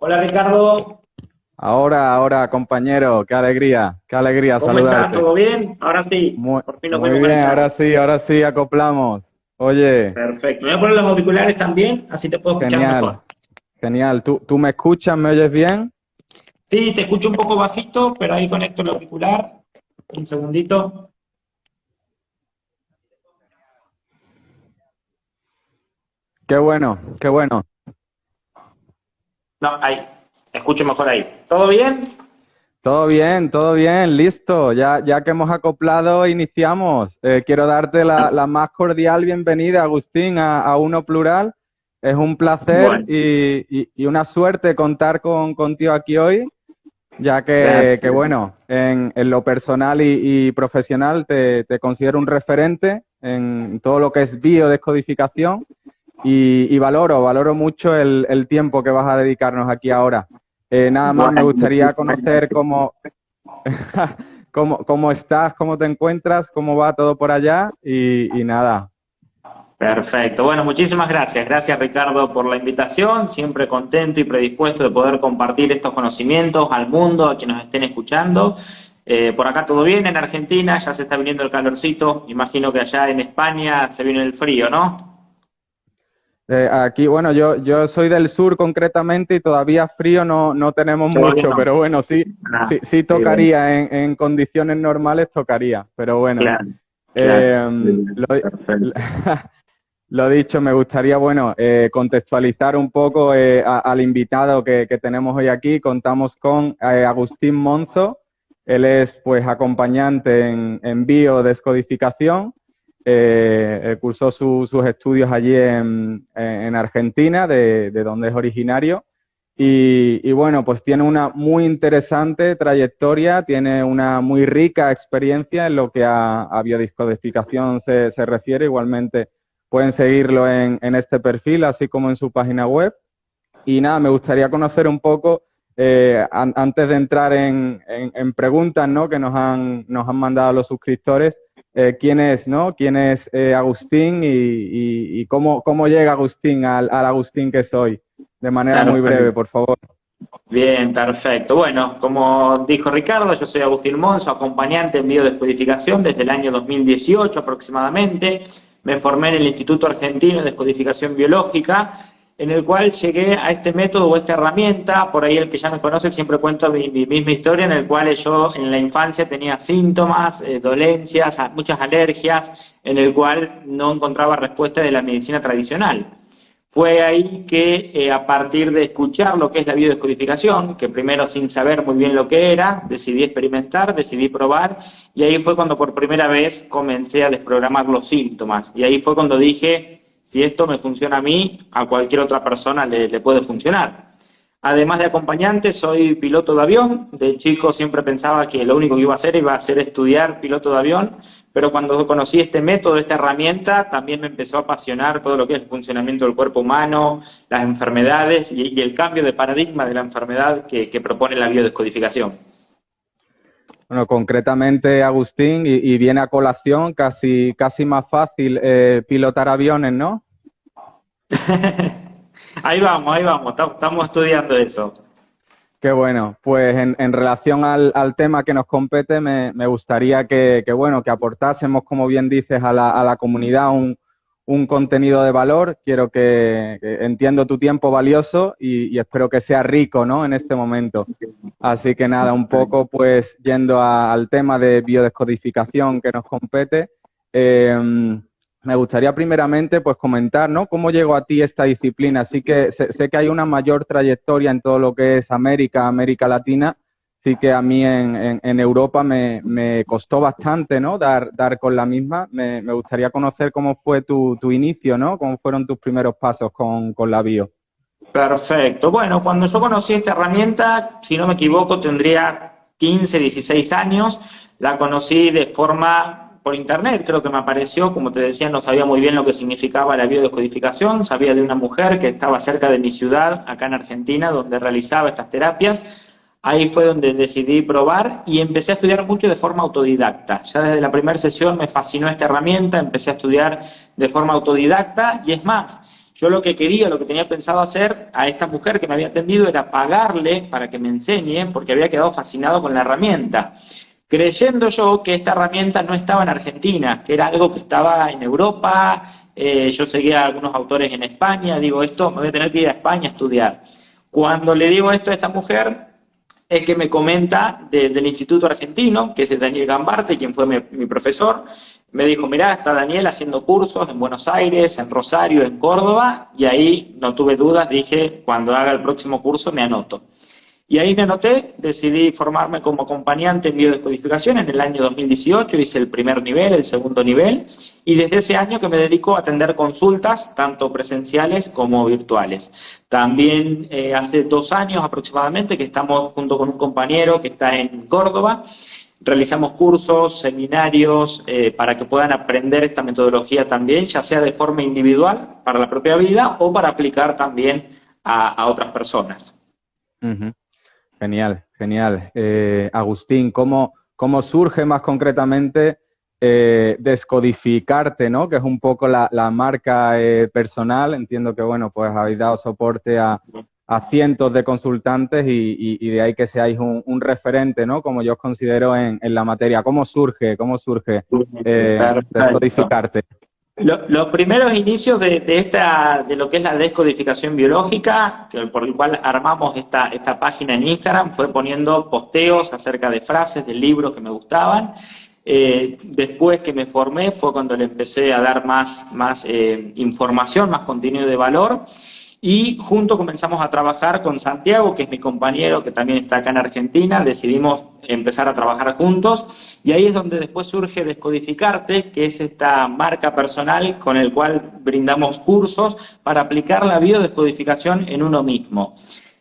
Hola Ricardo, Ahora, compañero, qué alegría ¿cómo estás? saludarte. ¿Todo bien? Ahora sí, Muy, por fin nos muy vemos bien, conectados. ahora sí, acoplamos. Oye, Perfecto. Me voy a poner los auriculares también, así te puedo escuchar genial, mejor. genial. ¿Tú me escuchas, me oyes bien? Sí, te escucho un poco bajito, pero ahí conecto el auricular. Un segundito. Qué bueno, qué bueno. No, ahí. Escucho mejor ahí. ¿Todo bien? Todo bien, listo. Ya que hemos acoplado, iniciamos. Quiero darte la más cordial bienvenida, Agustín, a Uno Plural. Es un placer Bueno, y una suerte contar contigo aquí hoy. Ya que gracias. bueno, en lo personal y profesional te considero un referente en todo lo que es biodescodificación y valoro mucho el tiempo que vas a dedicarnos aquí ahora. Nada más me Bueno, gustaría muchísimas conocer gracias. cómo estás, cómo te encuentras, cómo va todo por allá y nada. Perfecto. Bueno, muchísimas gracias. Gracias Ricardo por la invitación. Siempre contento y predispuesto de poder compartir estos conocimientos al mundo, a quienes nos estén escuchando. Por acá todo bien en Argentina, ya se está viniendo el calorcito. Imagino que allá en España se viene el frío, ¿no? Aquí, bueno, yo soy del sur concretamente y todavía frío no tenemos Todavía mucho, no. pero bueno, Ah, sí qué bien. tocaría, en condiciones normales tocaría, pero bueno. Claro, claro. Eh, Bien, lo, perfecto. lo dicho, me gustaría, bueno, contextualizar un poco al invitado que tenemos hoy aquí. Contamos con Agustín Monzo. Él es, pues, acompañante en biodescodificación. Cursó sus estudios allí en Argentina, de donde es originario. Y bueno, pues tiene una muy interesante trayectoria, tiene una muy rica experiencia en lo que a biodescodificación se refiere. Igualmente pueden seguirlo en este perfil, así como en su página web. Y nada, me gustaría conocer un poco, antes de entrar en preguntas, ¿no?, que nos han mandado los suscriptores, quién es, ¿no? ¿Quién es Agustín y cómo llega Agustín al Agustín que soy? De manera muy breve, Perfecto. por favor. Bien, perfecto. Bueno, como dijo Ricardo, yo soy Agustín Monzo, acompañante en biodescodificación desde el año 2018 aproximadamente. Me formé en el Instituto Argentino de Descodificación Biológica, en el cual llegué a este método o esta herramienta. Por ahí el que ya me conoce siempre cuento mi misma historia, en el cual yo en la infancia tenía síntomas, dolencias, muchas alergias, en el cual no encontraba respuesta de la medicina tradicional. Fue ahí que a partir de escuchar lo que es la biodescodificación, que primero sin saber muy bien lo que era, decidí experimentar, decidí probar, y ahí fue cuando por primera vez comencé a desprogramar los síntomas. Y ahí fue cuando dije, si esto me funciona a mí, a cualquier otra persona le puede funcionar. Además de acompañante, soy piloto de avión. De chico siempre pensaba que lo único que iba a hacer estudiar piloto de avión, pero cuando conocí este método, esta herramienta, también me empezó a apasionar todo lo que es el funcionamiento del cuerpo humano, las enfermedades y el cambio de paradigma de la enfermedad que propone la biodescodificación. Bueno, concretamente, Agustín, y viene a colación, casi más fácil pilotar aviones, ¿no? Ahí vamos, estamos estudiando eso. Qué bueno. Pues en relación al tema que nos compete, me gustaría bueno, que aportásemos, como bien dices, a la comunidad un contenido de valor. Quiero que entiendo tu tiempo valioso y espero que sea rico, ¿no?, en este momento. Así que nada, un poco pues yendo al tema de biodescodificación que nos compete. Me gustaría primeramente pues comentar, ¿no?, cómo llegó a ti esta disciplina. Así que sé que hay una mayor trayectoria en todo lo que es América Latina. Sí que a mí en Europa me costó bastante, ¿no?, dar con la misma. Me gustaría conocer cómo fue tu inicio, ¿no?, cómo fueron tus primeros pasos con la bio. Perfecto. Bueno, cuando yo conocí esta herramienta, si no me equivoco, tendría 15, 16 años. La conocí de forma por internet, creo que me apareció, como te decía, no sabía muy bien lo que significaba la biodescodificación, sabía de una mujer que estaba cerca de mi ciudad, acá en Argentina, donde realizaba estas terapias. Ahí fue donde decidí probar y empecé a estudiar mucho de forma autodidacta. Ya desde la primera sesión me fascinó esta herramienta, empecé a estudiar de forma autodidacta y es más, yo lo que quería, lo que tenía pensado hacer a esta mujer que me había atendido era pagarle para que me enseñe porque había quedado fascinado con la herramienta, creyendo yo que esta herramienta no estaba en Argentina, que era algo que estaba en Europa. Yo seguía a algunos autores en España, digo, esto me voy a tener que ir a España a estudiar. Cuando le digo esto a esta mujer, es que me comenta del Instituto Argentino, que es de Daniel Gambarte, quien fue mi profesor. Me dijo, mirá, está Daniel haciendo cursos en Buenos Aires, en Rosario, en Córdoba, y ahí no tuve dudas, dije, cuando haga el próximo curso me anoto. Y ahí me anoté, decidí formarme como acompañante en biodescodificación en el año 2018, hice el primer nivel, el segundo nivel, y desde ese año que me dedico a atender consultas, tanto presenciales como virtuales. También hace 2 años aproximadamente que estamos junto con un compañero que está en Córdoba, realizamos cursos, seminarios, para que puedan aprender esta metodología también, ya sea de forma individual para la propia vida o para aplicar también a otras personas. Uh-huh. Genial, genial. Agustín, ¿cómo surge más concretamente Descodificarte, ¿no? Que es un poco la marca personal. Entiendo que, bueno, pues habéis dado soporte a cientos de consultantes y de ahí que seáis un referente, ¿no? Como yo os considero en la materia. ¿Cómo surge Descodificarte? Los primeros inicios de lo que es la descodificación biológica, por el cual armamos esta página en Instagram, fue poniendo posteos acerca de frases de libros que me gustaban. Después que me formé fue cuando le empecé a dar más información, más contenido de valor. Y juntos comenzamos a trabajar con Santiago, que es mi compañero, que también está acá en Argentina. Decidimos empezar a trabajar juntos y ahí es donde después surge Descodificarte, que es esta marca personal con el cual brindamos cursos para aplicar la biodescodificación en uno mismo.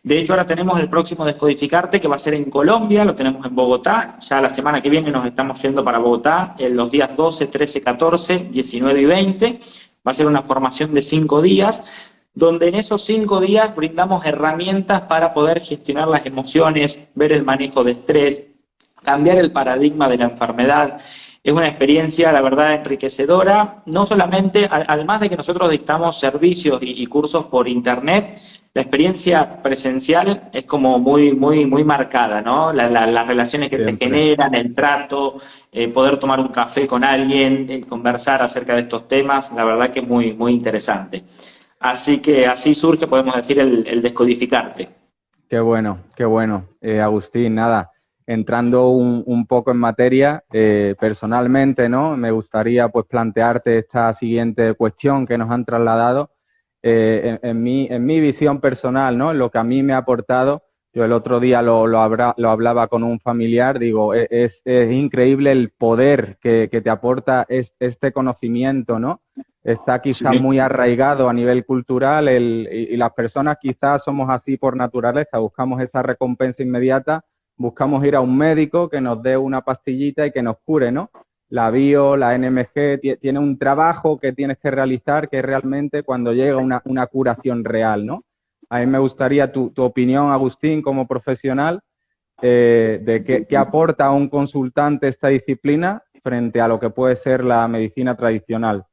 De hecho, ahora tenemos el próximo Descodificarte, que va a ser en Colombia, lo tenemos en Bogotá. Ya la semana que viene nos estamos yendo para Bogotá, en los días 12, 13, 14, 19 y 20. Va a ser una formación de 5 días, donde en esos 5 días brindamos herramientas para poder gestionar las emociones, ver el manejo de estrés, cambiar el paradigma de la enfermedad. Es una experiencia, la verdad, enriquecedora, no solamente, además de que nosotros dictamos servicios y cursos por internet, la experiencia presencial es como muy marcada, ¿no? Las relaciones que Siempre se generan, el trato, poder tomar un café con alguien, conversar acerca de estos temas, la verdad que es muy interesante. Así que así surge, podemos decir, el Descodificarte. Qué bueno, Agustín, nada, entrando un poco en materia, personalmente, ¿no? Me gustaría pues plantearte esta siguiente cuestión que nos han trasladado. En mi visión personal, ¿no? Lo que a mí me ha aportado, yo el otro día lo hablaba con un familiar, digo, es increíble el poder que te aporta este conocimiento, ¿no? Está quizás muy arraigado a nivel cultural y las personas quizás somos así por naturaleza, buscamos esa recompensa inmediata, buscamos ir a un médico que nos dé una pastillita y que nos cure, ¿no? La la NMG tiene un trabajo que tienes que realizar que es realmente cuando llega una curación real, ¿no? A mí me gustaría tu opinión, Agustín, como profesional, de qué aporta a un consultante esta disciplina frente a lo que puede ser la medicina tradicional.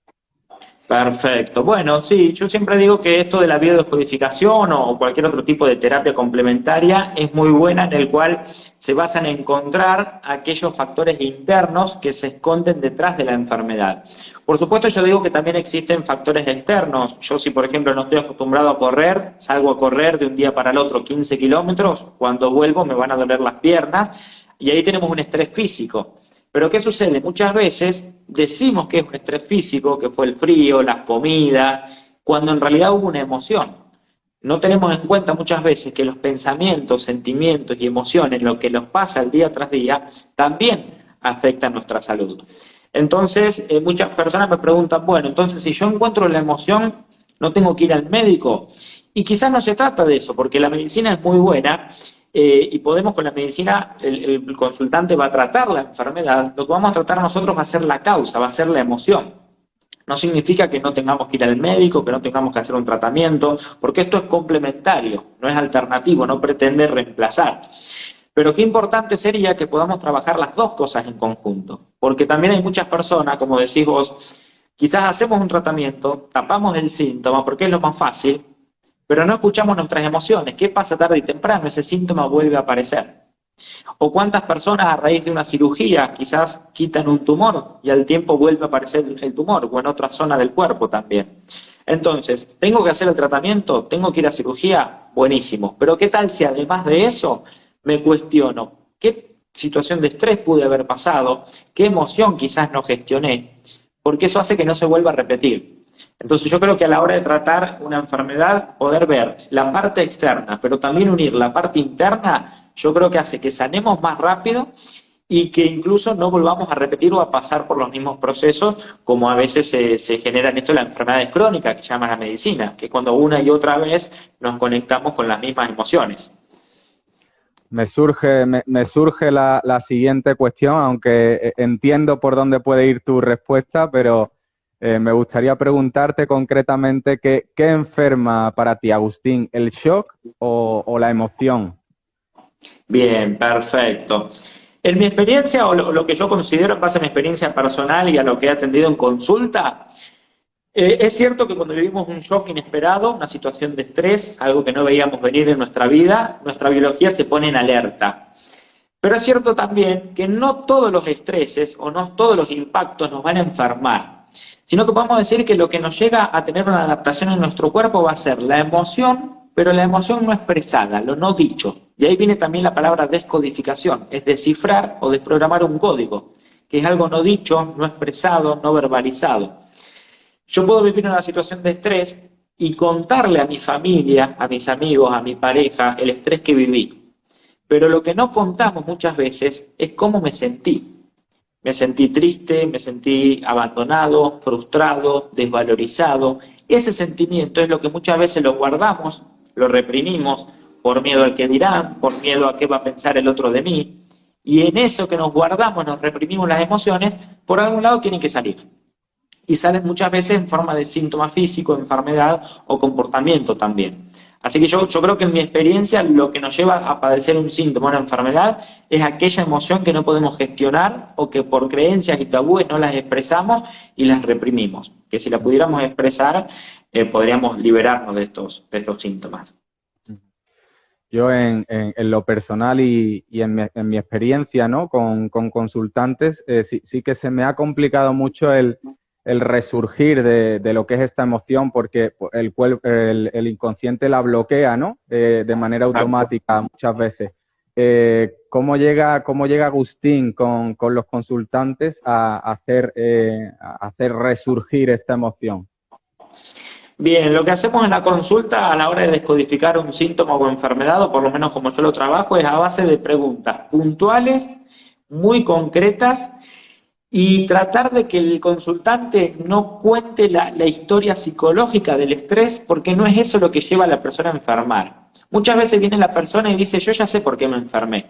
Perfecto. Bueno, sí, yo siempre digo que esto de la biodescodificación o cualquier otro tipo de terapia complementaria es muy buena, en el cual se basa en encontrar aquellos factores internos que se esconden detrás de la enfermedad. Por supuesto, yo digo que también existen factores externos. Yo, si por ejemplo no estoy acostumbrado a correr, salgo a correr de un día para el otro 15 kilómetros, cuando vuelvo me van a doler las piernas y ahí tenemos un estrés físico. Pero ¿qué sucede? Muchas veces decimos que es un estrés físico, que fue el frío, las comidas, cuando en realidad hubo una emoción. No tenemos en cuenta muchas veces que los pensamientos, sentimientos y emociones, lo que nos pasa el día tras día, también afectan nuestra salud. Entonces, muchas personas me preguntan, bueno, entonces si yo encuentro la emoción, ¿no tengo que ir al médico? Y quizás no se trata de eso, porque la medicina es muy buena. Y podemos con la medicina, el consultante va a tratar la enfermedad, lo que vamos a tratar nosotros va a ser la causa, va a ser la emoción. No significa que no tengamos que ir al médico, que no tengamos que hacer un tratamiento, porque esto es complementario, no es alternativo, no pretende reemplazar. Pero qué importante sería que podamos trabajar las dos cosas en conjunto, porque también hay muchas personas, como decís vos, quizás hacemos un tratamiento, tapamos el síntoma porque es lo más fácil, pero no escuchamos nuestras emociones. ¿Qué pasa tarde y temprano? Ese síntoma vuelve a aparecer. O cuántas personas a raíz de una cirugía quizás quitan un tumor y al tiempo vuelve a aparecer el tumor o en otra zona del cuerpo también. Entonces, ¿tengo que hacer el tratamiento? ¿Tengo que ir a cirugía? Buenísimo. Pero ¿qué tal si además de eso me cuestiono qué situación de estrés pude haber pasado, qué emoción quizás no gestioné? Porque eso hace que no se vuelva a repetir. Entonces yo creo que a la hora de tratar una enfermedad, poder ver la parte externa, pero también unir la parte interna, yo creo que hace que sanemos más rápido y que incluso no volvamos a repetir o a pasar por los mismos procesos, como a veces se generan esto las enfermedades crónicas que llaman la medicina, que cuando una y otra vez nos conectamos con las mismas emociones. Me surge la siguiente cuestión, aunque entiendo por dónde puede ir tu respuesta, pero me gustaría preguntarte concretamente qué enferma para ti, Agustín, ¿el shock o la emoción? Bien, perfecto. En mi experiencia, o lo que yo considero en base a mi experiencia personal y a lo que he atendido en consulta, es cierto que cuando vivimos un shock inesperado, una situación de estrés, algo que no veíamos venir en nuestra vida, nuestra biología se pone en alerta. Pero es cierto también que no todos los estreses o no todos los impactos nos van a enfermar, sino que podemos decir que lo que nos llega a tener una adaptación en nuestro cuerpo va a ser la emoción, pero la emoción no expresada, lo no dicho. Y ahí viene también la palabra descodificación, es descifrar o desprogramar un código, que es algo no dicho, no expresado, no verbalizado. Yo puedo vivir una situación de estrés y contarle a mi familia, a mis amigos, a mi pareja, el estrés que viví. Pero lo que no contamos muchas veces es cómo me sentí. Me sentí triste, me sentí abandonado, frustrado, desvalorizado. Ese sentimiento es lo que muchas veces lo guardamos, lo reprimimos por miedo al que dirán, por miedo a qué va a pensar el otro de mí. Y en eso que nos guardamos, nos reprimimos las emociones, por algún lado tienen que salir. Y salen muchas veces en forma de síntoma físico, enfermedad o comportamiento también. Así que yo creo que en mi experiencia lo que nos lleva a padecer un síntoma, una enfermedad, es aquella emoción que no podemos gestionar o que por creencias y tabúes no las expresamos y las reprimimos. Que si la pudiéramos expresar, podríamos liberarnos de estos síntomas. Yo en lo personal y en mi experiencia, ¿no? con consultantes, sí que se me ha complicado mucho el resurgir de lo que es esta emoción, porque el inconsciente la bloquea, ¿no? De manera automática muchas veces. ¿Cómo llega Agustín con los consultantes a hacer resurgir esta emoción? Bien, lo que hacemos en la consulta a la hora de descodificar un síntoma o enfermedad, o por lo menos como yo lo trabajo, es a base de preguntas puntuales, muy concretas, y tratar de que el consultante no cuente la historia psicológica del estrés, porque no es eso lo que lleva a la persona a enfermar. Muchas veces viene la persona y dice, yo ya sé por qué me enfermé.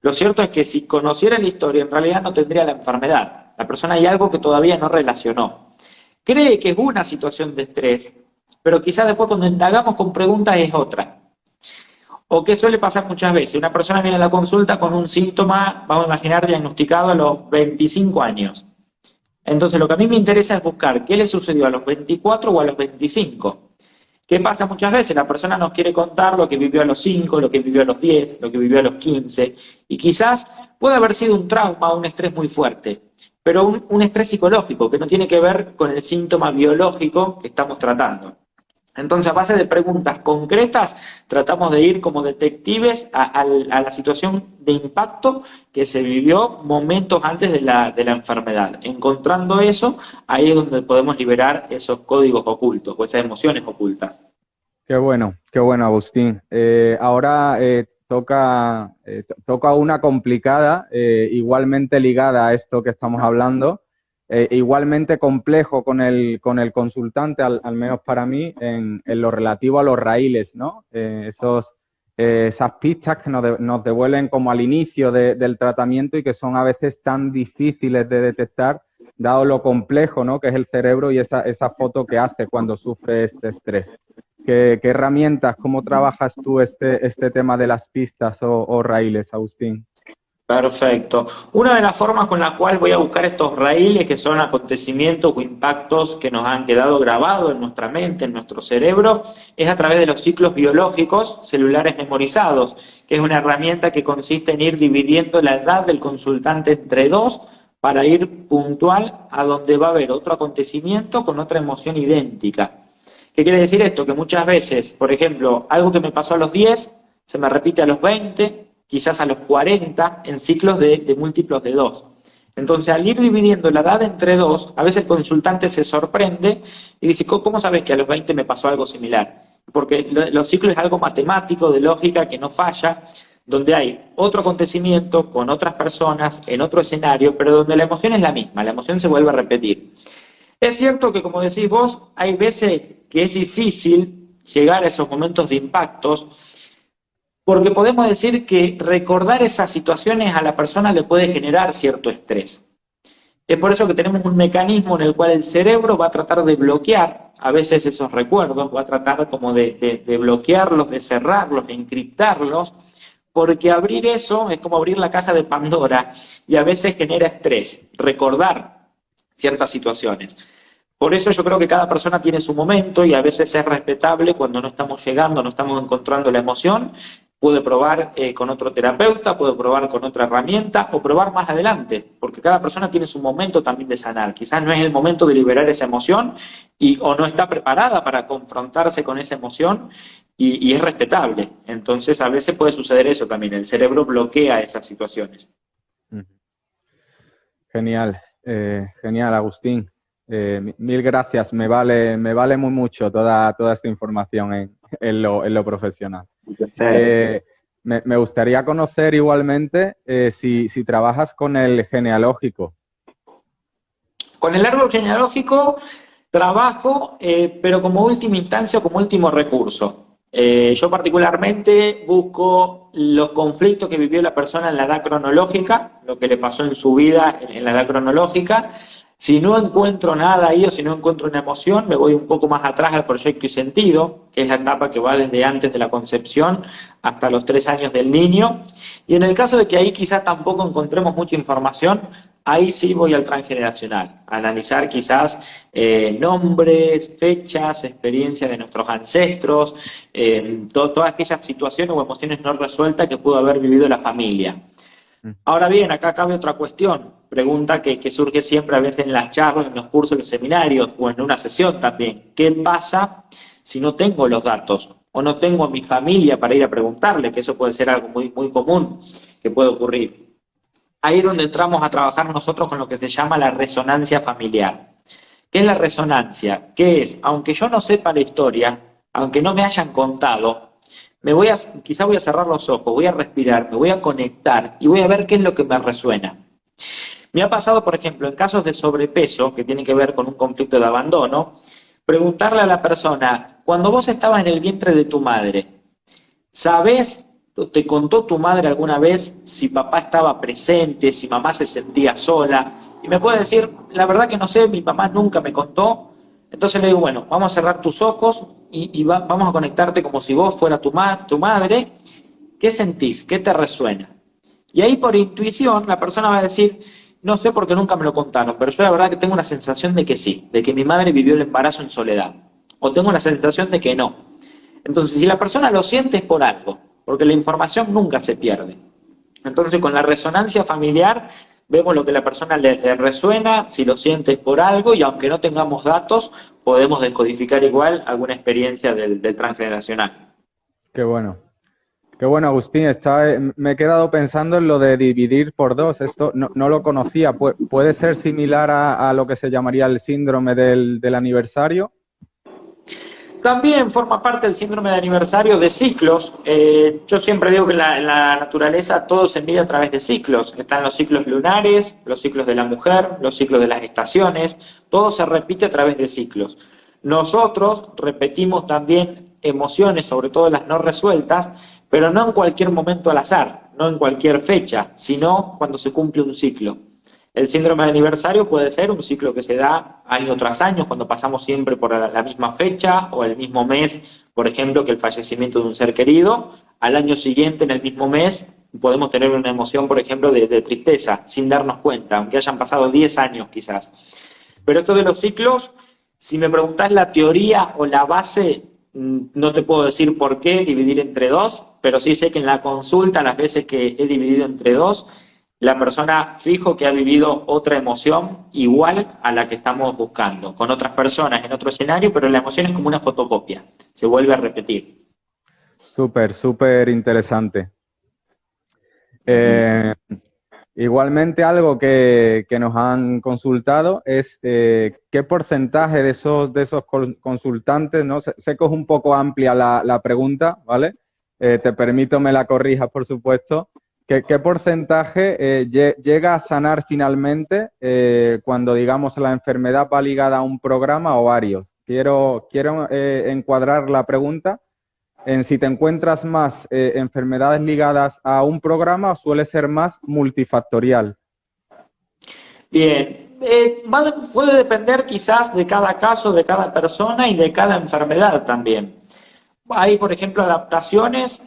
Lo cierto es que si conociera la historia, en realidad no tendría la enfermedad. La persona hay algo que todavía no relacionó. Cree que es una situación de estrés, pero quizás después cuando indagamos con preguntas es otra. O qué suele pasar muchas veces, una persona viene a la consulta con un síntoma, vamos a imaginar, diagnosticado a los 25 años. Entonces lo que a mí me interesa es buscar qué le sucedió a los 24 o a los 25. ¿Qué pasa muchas veces? La persona nos quiere contar lo que vivió a los 5, lo que vivió a los 10, lo que vivió a los 15, y quizás puede haber sido un trauma, un estrés muy fuerte, pero un estrés psicológico que no tiene que ver con el síntoma biológico que estamos tratando. Entonces, a base de preguntas concretas, tratamos de ir como detectives a la situación de impacto que se vivió momentos antes de la enfermedad. Encontrando eso, ahí es donde podemos liberar esos códigos ocultos o esas emociones ocultas. Qué bueno, Agustín. Ahora toca una complicada, igualmente ligada a esto que estamos hablando. Igualmente complejo con el consultante, al menos para mí, en lo relativo a los raíles, ¿no? Esas pistas que nos devuelven como al inicio del tratamiento y que son a veces tan difíciles de detectar, dado lo complejo, ¿no? Que es el cerebro y esa foto que hace cuando sufre este estrés. ¿Qué herramientas, cómo trabajas tú este tema de las pistas o raíles, Agustín? Perfecto. Una de las formas con la cual voy a buscar estos raíles, que son acontecimientos o impactos que nos han quedado grabados en nuestra mente, en nuestro cerebro, es a través de los ciclos biológicos celulares memorizados, que es una herramienta que consiste en ir dividiendo la edad del consultante entre dos para ir puntual a donde va a haber otro acontecimiento con otra emoción idéntica. ¿Qué quiere decir esto? Que muchas veces, por ejemplo, algo que me pasó a los 10 se me repite a los 20, quizás a los 40, en ciclos de múltiplos de 2. Entonces, al ir dividiendo la edad entre 2, a veces el consultante se sorprende y dice, ¿cómo sabes que a los 20 me pasó algo similar? Porque los ciclos es algo matemático, de lógica, que no falla, donde hay otro acontecimiento con otras personas, en otro escenario, pero donde la emoción es la misma, la emoción se vuelve a repetir. Es cierto que, como decís vos, hay veces que es difícil llegar a esos momentos de impactos, porque podemos decir que recordar esas situaciones a la persona le puede generar cierto estrés. Es por eso que tenemos un mecanismo en el cual el cerebro va a tratar de bloquear a veces esos recuerdos, va a tratar como de bloquearlos, de cerrarlos, de encriptarlos, porque abrir eso es como abrir la caja de Pandora y a veces genera estrés, recordar ciertas situaciones. Por eso yo creo que cada persona tiene su momento y a veces es respetable cuando no estamos llegando, no estamos encontrando la emoción. Puede probar con otro terapeuta, puede probar con otra herramienta o probar más adelante, porque cada persona tiene su momento también de sanar. Quizás no es el momento de liberar esa emoción o no está preparada para confrontarse con esa emoción y es respetable. Entonces a veces puede suceder eso también, el cerebro bloquea esas situaciones. Genial, genial, Agustín. Mil gracias, me vale muy mucho toda esta información en lo profesional. Me gustaría conocer igualmente si trabajas con el genealógico. Con el árbol genealógico trabajo, pero como última instancia o como último recurso. Yo particularmente busco los conflictos que vivió la persona en la edad cronológica, lo que le pasó en su vida en la edad cronológica. Si no encuentro nada ahí o si no encuentro una emoción, me voy un poco más atrás al proyecto y sentido, que es la etapa que va desde antes de la concepción hasta los 3 años del niño. Y en el caso de que ahí quizás tampoco encontremos mucha información, ahí sí voy al transgeneracional, a analizar quizás nombres, fechas, experiencias de nuestros ancestros, todas aquellas situaciones o emociones no resueltas que pudo haber vivido la familia. Ahora bien, acá cabe otra cuestión, pregunta que surge siempre a veces en las charlas, en los cursos, en los seminarios o en una sesión también. ¿Qué pasa si no tengo los datos o no tengo a mi familia para ir a preguntarle? Que eso puede ser algo muy, muy común que puede ocurrir. Ahí es donde entramos a trabajar nosotros con lo que se llama la resonancia familiar. ¿Qué es la resonancia? ¿Qué es? Aunque yo no sepa la historia, aunque no me hayan contado, quizá voy a cerrar los ojos, voy a respirar, me voy a conectar y voy a ver qué es lo que me resuena. Me ha pasado, por ejemplo, en casos de sobrepeso, que tiene que ver con un conflicto de abandono, preguntarle a la persona, cuando vos estabas en el vientre de tu madre, ¿sabés, te contó tu madre alguna vez si papá estaba presente, si mamá se sentía sola? Y me puede decir, la verdad que no sé, mi mamá nunca me contó. Entonces le digo, bueno, vamos a cerrar tus ojos y vamos a conectarte como si vos fuera tu madre. ¿Qué sentís? ¿Qué te resuena? Y ahí por intuición la persona va a decir, no sé porque nunca me lo contaron, pero yo la verdad que tengo una sensación de que sí, de que mi madre vivió el embarazo en soledad. O tengo la sensación de que no. Entonces, si la persona lo siente es por algo, porque la información nunca se pierde. Entonces, con la resonancia familiar vemos lo que la persona le resuena, si lo siente es por algo, y aunque no tengamos datos, podemos descodificar igual alguna experiencia del transgeneracional. Qué bueno. Qué bueno, Agustín. Me he quedado pensando en lo de dividir por 2. Esto no lo conocía. ¿Puede ser similar a lo que se llamaría el síndrome del aniversario? También forma parte del síndrome de aniversario de ciclos. Yo siempre digo que en la naturaleza todo se mide a través de ciclos. Están los ciclos lunares, los ciclos de la mujer, los ciclos de las estaciones. Todo se repite a través de ciclos. Nosotros repetimos también emociones, sobre todo las no resueltas, pero no en cualquier momento al azar, no en cualquier fecha, sino cuando se cumple un ciclo. El síndrome de aniversario puede ser un ciclo que se da año tras año, cuando pasamos siempre por la misma fecha o el mismo mes, por ejemplo, que el fallecimiento de un ser querido. Al año siguiente, en el mismo mes, podemos tener una emoción, por ejemplo, de tristeza, sin darnos cuenta, aunque hayan pasado 10 años quizás. Pero esto de los ciclos, si me preguntás la teoría o la base, no te puedo decir por qué dividir entre dos, pero sí sé que en la consulta, las veces que he dividido entre dos, la persona fijo que ha vivido otra emoción igual a la que estamos buscando, con otras personas en otro escenario, pero la emoción es como una fotocopia, se vuelve a repetir. Súper interesante. Igualmente algo que nos han consultado es qué porcentaje de esos consultantes, ¿no? Sé que es un poco amplia la pregunta, ¿vale? Te permito me la corrijas, por supuesto. ¿Qué porcentaje llega a sanar finalmente cuando, digamos, la enfermedad va ligada a un programa o varios? Quiero encuadrar la pregunta en si te encuentras más enfermedades ligadas a un programa o suele ser más multifactorial. Bien, puede depender quizás de cada caso, de cada persona y de cada enfermedad también. Hay, por ejemplo, adaptaciones,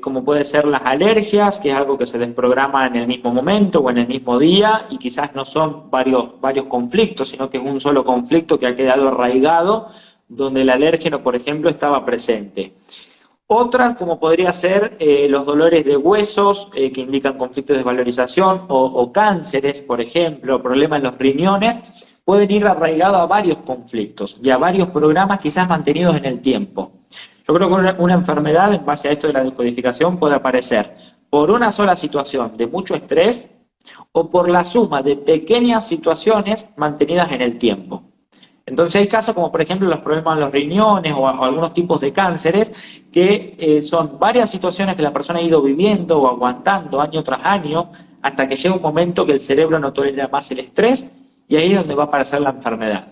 como puede ser las alergias, que es algo que se desprograma en el mismo momento o en el mismo día, y quizás no son varios conflictos, sino que es un solo conflicto que ha quedado arraigado, donde el alérgeno, por ejemplo, estaba presente. Otras, como podría ser los dolores de huesos, que indican conflictos de desvalorización, o cánceres, por ejemplo, problemas en los riñones, pueden ir arraigados a varios conflictos y a varios programas quizás mantenidos en el tiempo. Yo creo que una enfermedad, en base a esto de la descodificación, puede aparecer por una sola situación de mucho estrés o por la suma de pequeñas situaciones mantenidas en el tiempo. Entonces hay casos como, por ejemplo, los problemas en los riñones o algunos tipos de cánceres que son varias situaciones que la persona ha ido viviendo o aguantando año tras año hasta que llega un momento que el cerebro no tolera más el estrés y ahí es donde va a aparecer la enfermedad.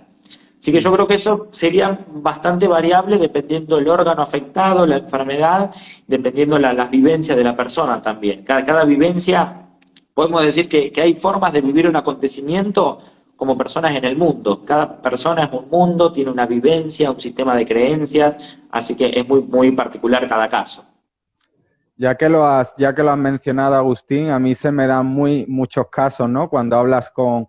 Así que yo creo que eso sería bastante variable dependiendo del órgano afectado, la enfermedad, dependiendo las vivencias de la persona también. Cada vivencia, podemos decir que hay formas de vivir un acontecimiento como personas en el mundo. Cada persona es un mundo, tiene una vivencia, un sistema de creencias, así que es muy particular cada caso. Ya que lo has mencionado, Agustín, a mí se me dan muchos casos, ¿no? Cuando hablas con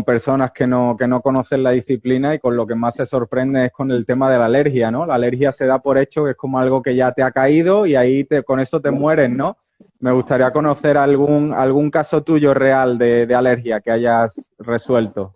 personas que no conocen la disciplina y con lo que más se sorprende es con el tema de la alergia, ¿no? La alergia se da por hecho que es como algo que ya te ha caído y ahí con eso te mueres, ¿no? Me gustaría conocer algún caso tuyo real de alergia que hayas resuelto.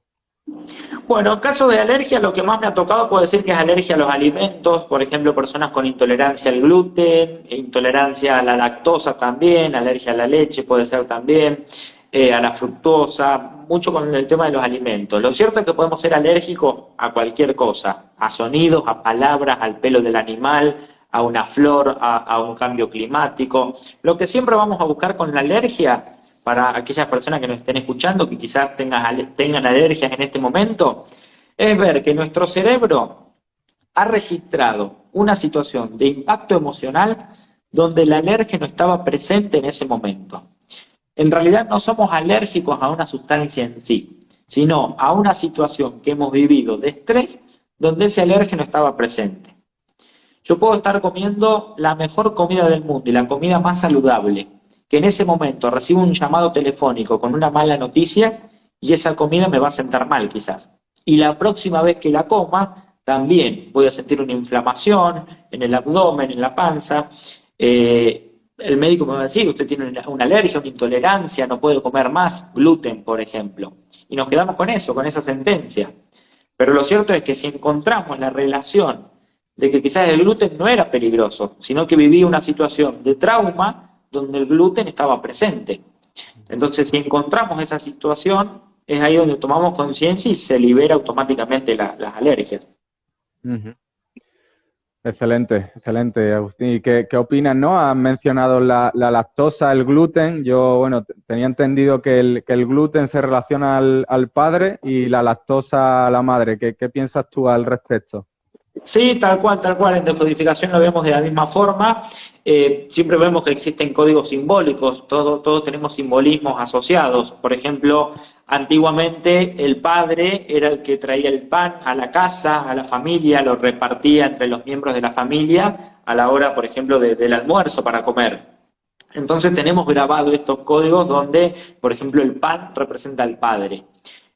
Bueno, en caso de alergia, lo que más me ha tocado puede ser que es alergia a los alimentos, por ejemplo, personas con intolerancia al gluten, intolerancia a la lactosa también, alergia a la leche puede ser también, a la fructosa, mucho con el tema de los alimentos. Lo cierto es que podemos ser alérgicos a cualquier cosa, a sonidos, a palabras, al pelo del animal, a una flor, a un cambio climático. Lo que siempre vamos a buscar con la alergia, para aquellas personas que nos estén escuchando, que quizás tengan alergias en este momento, es ver que nuestro cerebro ha registrado una situación de impacto emocional donde el alérgeno estaba presente en ese momento. En realidad no somos alérgicos a una sustancia en sí, sino a una situación que hemos vivido de estrés donde ese alérgeno estaba presente. Yo puedo estar comiendo la mejor comida del mundo y la comida más saludable, que en ese momento recibo un llamado telefónico con una mala noticia y esa comida me va a sentar mal quizás. Y la próxima vez que la coma, también voy a sentir una inflamación en el abdomen, en la panza. El médico me va a decir, usted tiene una alergia, una intolerancia, no puede comer más gluten, por ejemplo. Y nos quedamos con eso, con esa sentencia. Pero lo cierto es que si encontramos la relación de que quizás el gluten no era peligroso, sino que vivía una situación de trauma donde el gluten estaba presente. Entonces, si encontramos esa situación, es ahí donde tomamos conciencia y se libera automáticamente las alergias. Uh-huh. Excelente, Agustín. ¿Y qué opinas, no? Has mencionado la lactosa, el gluten. Yo, bueno, tenía entendido que el gluten se relaciona al padre y la lactosa a la madre. ¿Qué piensas tú al respecto? Sí, tal cual, tal cual. En decodificación lo vemos de la misma forma. Siempre vemos que existen códigos simbólicos, todos tenemos simbolismos asociados. Por ejemplo, antiguamente el padre era el que traía el pan a la casa, a la familia, lo repartía entre los miembros de la familia a la hora, por ejemplo, del almuerzo para comer. Entonces tenemos grabados estos códigos donde, por ejemplo, el pan representa al padre.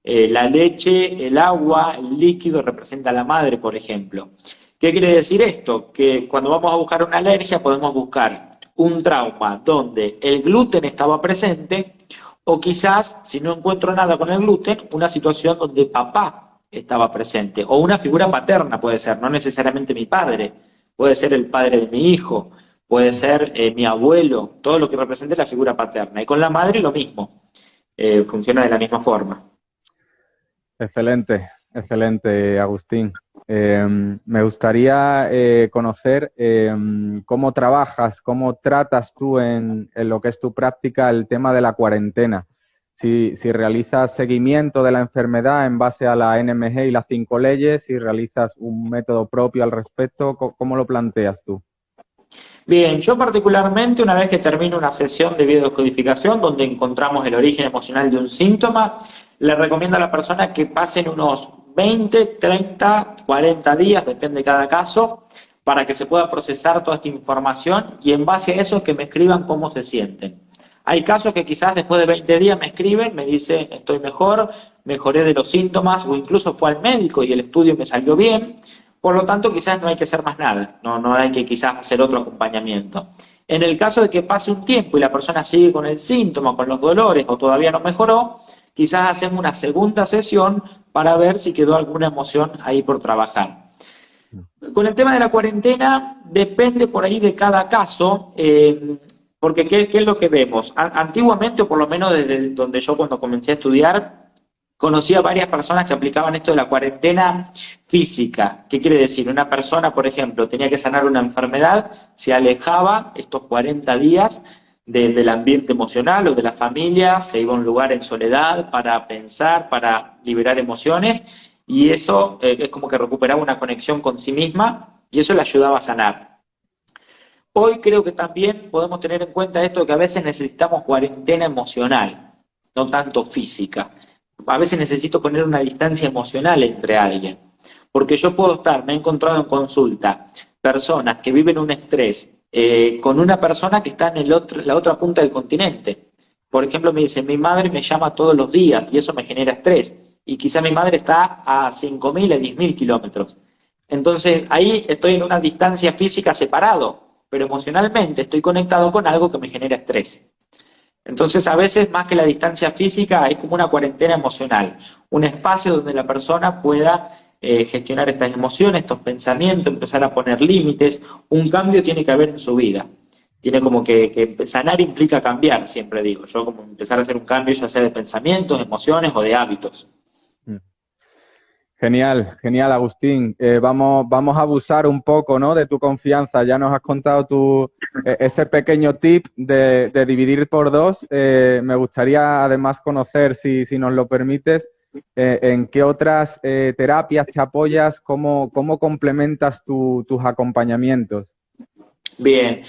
La leche, el agua, el líquido representa a la madre, por ejemplo. ¿Qué quiere decir esto? Que cuando vamos a buscar una alergia podemos buscar un trauma donde el gluten estaba presente o quizás, si no encuentro nada con el gluten, una situación donde papá estaba presente o una figura paterna puede ser, no necesariamente mi padre, puede ser el padre de mi hijo, puede ser mi abuelo, todo lo que represente la figura paterna. Y con la madre lo mismo, funciona de la misma forma. Excelente, excelente, Agustín. Me gustaría conocer cómo trabajas, cómo tratas tú en lo que es tu práctica el tema de la cuarentena. Si realizas seguimiento de la enfermedad en base a la NMG y las 5 leyes, si realizas un método propio al respecto, ¿cómo lo planteas tú? Bien, yo particularmente una vez que termino una sesión de biodescodificación donde encontramos el origen emocional de un síntoma, le recomiendo a la persona que pasen unos 20, 30, 40 días, depende de cada caso, para que se pueda procesar toda esta información y en base a eso que me escriban cómo se sienten. Hay casos que quizás después de 20 días me escriben, me dicen estoy mejor, mejoré de los síntomas o incluso fue al médico y el estudio me salió bien. Por lo tanto, quizás no hay que hacer más nada, no hay que quizás hacer otro acompañamiento. En el caso de que pase un tiempo y la persona sigue con el síntoma, con los dolores o todavía no mejoró, quizás hacemos una segunda sesión para ver si quedó alguna emoción ahí por trabajar. Con el tema de la cuarentena, depende por ahí de cada caso, porque ¿qué es lo que vemos? Antiguamente, o por lo menos desde donde yo cuando comencé a estudiar, conocí a varias personas que aplicaban esto de la cuarentena física. ¿Qué quiere decir? Una persona, por ejemplo, tenía que sanar una enfermedad, se alejaba estos 40 días del ambiente emocional o de la familia, se iba a un lugar en soledad para pensar, para liberar emociones, y eso es como que recuperaba una conexión con sí misma y eso le ayudaba a sanar. Hoy creo que también podemos tener en cuenta esto que a veces necesitamos cuarentena emocional, no tanto física. A veces necesito poner una distancia emocional entre alguien, porque yo puedo me he encontrado en consulta personas que viven un estrés con una persona que está en la otra punta del continente. Por ejemplo, me dice, mi madre me llama todos los días y eso me genera estrés, y quizá mi madre está a 5.000, a 10.000 kilómetros. Entonces ahí estoy en una distancia física separado, pero emocionalmente estoy conectado con algo que me genera estrés. Entonces, a veces, más que la distancia física, es como una cuarentena emocional, un espacio donde la persona pueda gestionar estas emociones, estos pensamientos, empezar a poner límites. Un cambio tiene que haber en su vida. Tiene como que sanar implica cambiar, siempre digo. Yo como empezar a hacer un cambio, ya sea de pensamientos, emociones o de hábitos. Genial, genial, Agustín. Vamos a abusar un poco, ¿no?, de tu confianza. Ya nos has contado ese pequeño tip de dividir por 2. Me gustaría además conocer, si nos lo permites, en qué otras terapias te apoyas, cómo complementas tus acompañamientos. Bien.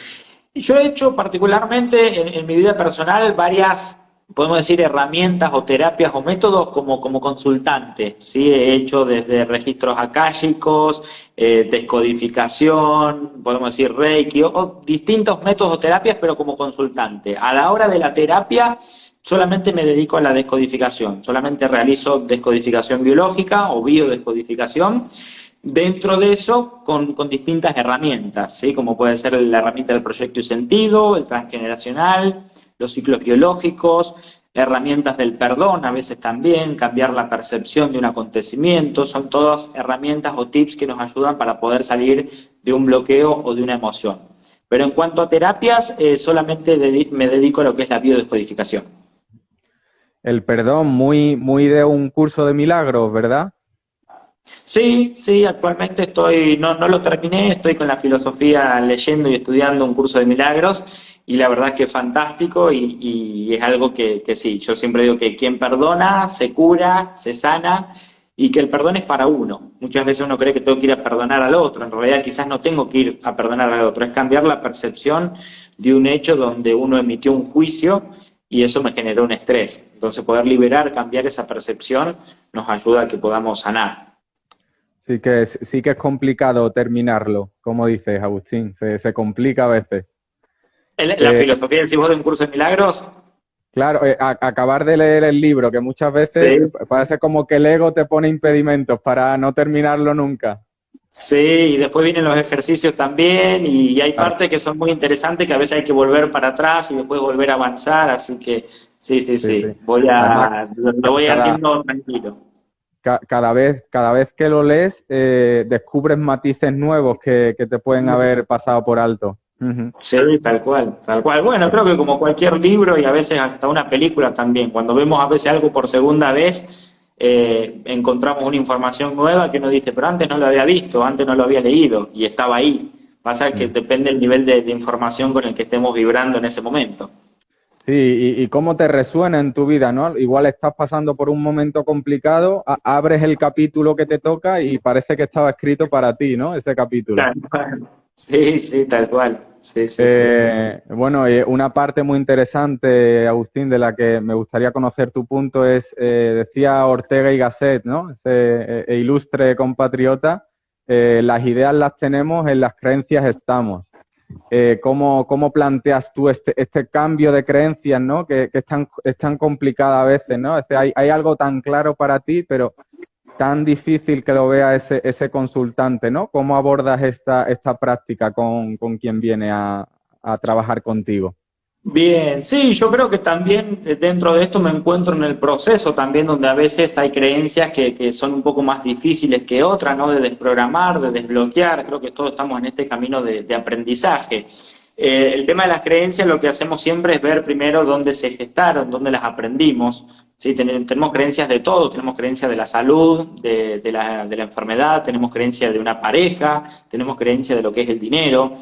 Yo he hecho particularmente en mi vida personal varias, podemos decir, herramientas o terapias o métodos como consultante, ¿sí? He hecho desde registros akáshicos, descodificación, podemos decir Reiki, o distintos métodos o terapias, pero como consultante. A la hora de la terapia, solamente me dedico a la descodificación, solamente realizo descodificación biológica o biodescodificación. Dentro de eso, con distintas herramientas, ¿sí? Como puede ser la herramienta del proyecto y sentido, el transgeneracional, los ciclos biológicos, herramientas del perdón a veces también, cambiar la percepción de un acontecimiento, son todas herramientas o tips que nos ayudan para poder salir de un bloqueo o de una emoción. Pero en cuanto a terapias, solamente me dedico a lo que es la biodescodificación. El perdón, muy de un curso de milagros, ¿verdad? Sí, actualmente no lo terminé, estoy con la filosofía leyendo y estudiando un curso de milagros y la verdad es que es fantástico y es algo que sí, yo siempre digo que quien perdona se cura, se sana y que el perdón es para uno. Muchas veces uno cree que tengo que ir a perdonar al otro, en realidad quizás no tengo que ir a perdonar al otro, es cambiar la percepción de un hecho donde uno emitió un juicio y eso me generó un estrés. Entonces poder liberar, cambiar esa percepción nos ayuda a que podamos sanar. Sí que es complicado terminarlo, como dices, Agustín, se complica a veces. La filosofía del vos de un curso de milagros. Claro, acabar de leer el libro, que muchas veces Sí, parece como que el ego te pone impedimentos para no terminarlo nunca. sí, y después vienen los ejercicios también y hay Claro, partes que son muy interesantes que a veces hay que volver para atrás y después volver a avanzar, así que sí, sí, sí, sí. sí, Además, lo voy cada, haciendo tranquilo. cada vez que lo lees, descubres matices nuevos que te pueden haber pasado por alto. Ujú. Sí, tal cual, tal cual. Bueno, creo que como cualquier libro y a veces hasta una película también, cuando vemos a veces algo por segunda vez, encontramos una información nueva que uno dice, pero antes no lo había visto, antes no lo había leído y estaba ahí. Pasa que Mm. depende del nivel de información con el que estemos vibrando en ese momento. Sí, y cómo te resuena en tu vida, ¿no? Igual estás pasando por un momento complicado, abres el capítulo que te toca y parece que estaba escrito para ti, ¿no? Ese capítulo. Tal cual. Sí, sí, tal cual. Sí, sí, sí. Bueno, una parte muy interesante, Agustín, de la que me gustaría conocer tu punto es, decía Ortega y Gasset, ¿no? Ese ilustre compatriota, las ideas las tenemos, en las creencias estamos. ¿Cómo planteas tú este cambio de creencias, ¿no? Que es tan complicada a veces, ¿no? Hay algo tan claro para ti, pero tan difícil que lo vea ese consultante, ¿no? ¿Cómo abordas esta práctica con quien viene a trabajar contigo? Bien, sí, yo creo que también dentro de esto me encuentro en el proceso también donde a veces hay creencias que son un poco más difíciles que otras, ¿no? De desprogramar, de desbloquear, creo que todos estamos en este camino de aprendizaje. El tema de las creencias lo que hacemos siempre es ver primero dónde se gestaron, dónde las aprendimos. ¿Sí? Tenemos creencias de todo, tenemos creencias de la salud, de la enfermedad, tenemos creencias de una pareja, tenemos creencias de lo que es el dinero.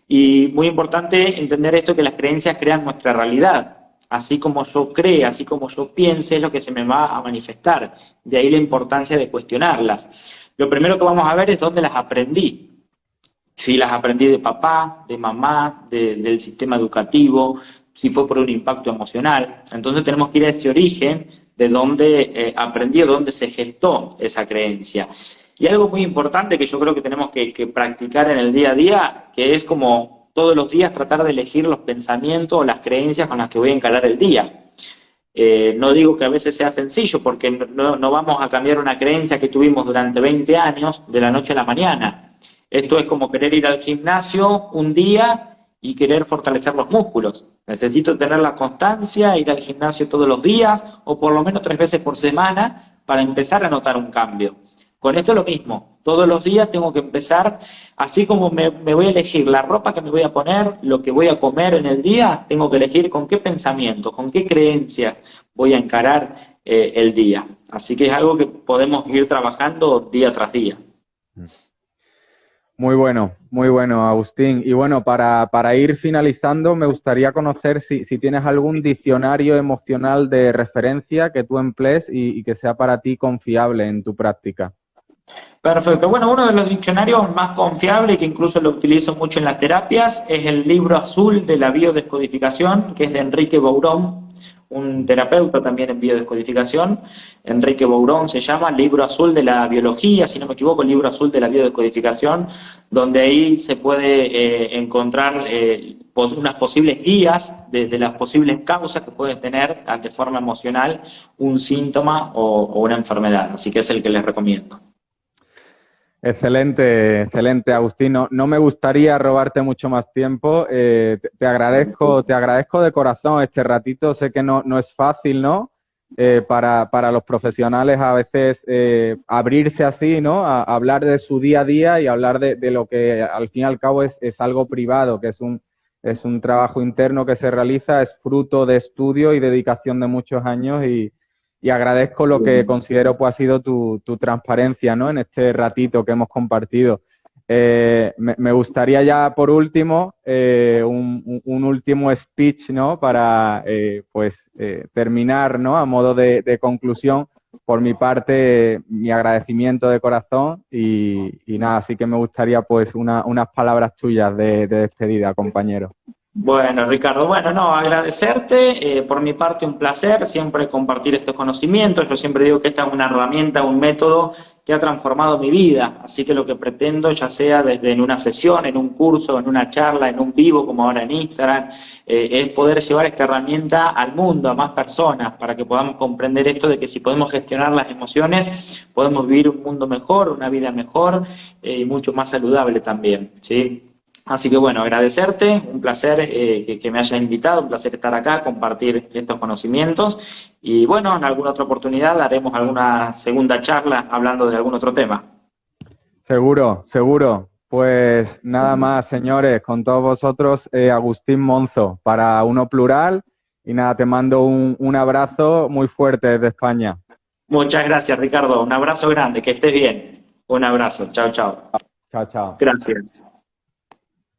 Y muy importante entender esto, que las creencias crean nuestra realidad. Así como yo cree, así como yo piense, es lo que se me va a manifestar. De ahí la importancia de cuestionarlas. Lo primero que vamos a ver es dónde las aprendí. Si las aprendí de papá, de mamá, del sistema educativo, si fue por un impacto emocional. Entonces tenemos que ir a ese origen de dónde aprendí o dónde se gestó esa creencia. Y algo muy importante que yo creo que tenemos que practicar en el día a día, que es como todos los días tratar de elegir los pensamientos o las creencias con las que voy a encarar el día. No digo que a veces sea sencillo, porque no vamos a cambiar una creencia que tuvimos durante 20 años de la noche a la mañana. Esto es como querer ir al gimnasio un día y querer fortalecer los músculos. Necesito tener la constancia, ir al gimnasio todos los días o por lo menos 3 veces por semana para empezar a notar un cambio. Con esto es lo mismo. Todos los días tengo que empezar, así como me voy a elegir la ropa que me voy a poner, lo que voy a comer en el día, tengo que elegir con qué pensamientos, con qué creencias voy a encarar el día. Así que es algo que podemos ir trabajando día tras día. Muy bueno, Agustín. Y bueno, para ir finalizando, me gustaría conocer si tienes algún diccionario emocional de referencia que tú emplees y que sea para ti confiable en tu práctica. Perfecto. Bueno, uno de los diccionarios más confiables, que incluso lo utilizo mucho en las terapias, es el Libro Azul de la Biodescodificación, que es de Enrique Bourón, un terapeuta también en biodescodificación. Enrique Bourón se llama Libro Azul de la Biología, si no me equivoco, Libro Azul de la Biodescodificación, donde ahí se puede encontrar unas posibles guías de las posibles causas que puede tener de forma emocional un síntoma o una enfermedad. Así que es el que les recomiendo. Excelente, excelente, Agustín. No me gustaría robarte mucho más tiempo. Te agradezco de corazón este ratito. Sé que no es fácil, ¿no? Para los profesionales a veces abrirse así, ¿no? A hablar de su día a día y hablar de lo que al fin y al cabo es algo privado, que es un trabajo interno que se realiza, es fruto de estudio y dedicación de muchos años y agradezco lo que considero pues ha sido tu transparencia, ¿no? En este ratito que hemos compartido. Me gustaría ya por último un último speech, ¿no? Para terminar, ¿no? A modo de conclusión, por mi parte, mi agradecimiento de corazón y nada, así que me gustaría pues unas palabras tuyas de despedida, compañero. Bueno, Ricardo, bueno, no, agradecerte, por mi parte un placer siempre compartir estos conocimientos. Yo siempre digo que esta es una herramienta, un método que ha transformado mi vida, así que lo que pretendo, ya sea desde en una sesión, en un curso, en una charla, en un vivo como ahora en Instagram, es poder llevar esta herramienta al mundo, a más personas, para que podamos comprender esto de que si podemos gestionar las emociones, podemos vivir un mundo mejor, una vida mejor y mucho más saludable también, ¿sí? Así que bueno, agradecerte, un placer que me hayas invitado, un placer estar acá, compartir estos conocimientos y bueno, en alguna otra oportunidad haremos alguna segunda charla hablando de algún otro tema. Seguro, seguro. Pues nada más, señores, con todos vosotros, Agustín Monzo, para Uno Plural y nada, te mando un abrazo muy fuerte desde España. Muchas gracias, Ricardo, un abrazo grande, que estés bien. Un abrazo, chao, chao. Chao, chao. Gracias.